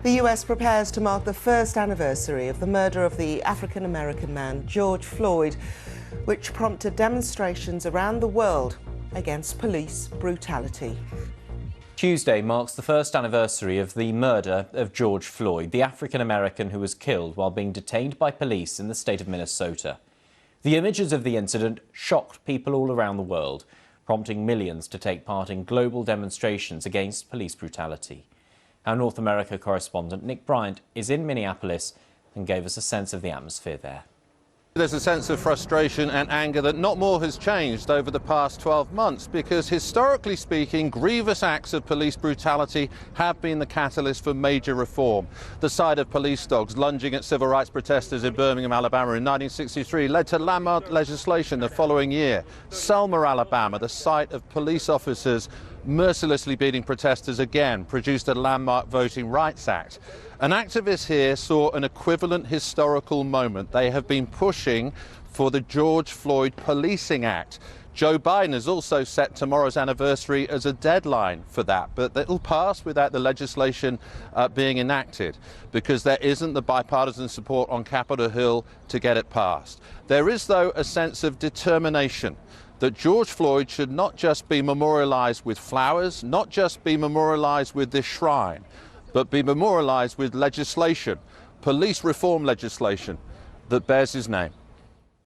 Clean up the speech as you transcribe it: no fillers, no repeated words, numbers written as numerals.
The US prepares to mark the first anniversary of the murder of the African-American man George Floyd, which prompted demonstrations around the world against police brutality. Tuesday marks the first anniversary of the murder of George Floyd, the African-American who was killed while being detained by police in the state of Minnesota. The images of the incident shocked people all around the world, prompting millions to take part in global demonstrations against police brutality. Our North America correspondent Nick Bryant is in Minneapolis and gave us a sense of the atmosphere there. There's a sense of frustration and anger that not more has changed over the past 12 months because, historically speaking, grievous acts of police brutality have been the catalyst for major reform. The sight of police dogs lunging at civil rights protesters in Birmingham, Alabama in 1963 led to landmark legislation the following year. Selma, Alabama, the site of police officers mercilessly beating protesters again, produced a landmark Voting Rights Act. And activists here saw an equivalent historical moment. They have been pushing for the George Floyd Policing Act. Joe Biden has also set tomorrow's anniversary as a deadline for that, but it'll pass without the legislation being enacted because there isn't the bipartisan support on Capitol Hill to get it passed. There is, though, a sense of determination that George Floyd should not just be memorialized with flowers, not just be memorialized with this shrine, but be memorialized with legislation, police reform legislation that bears his name.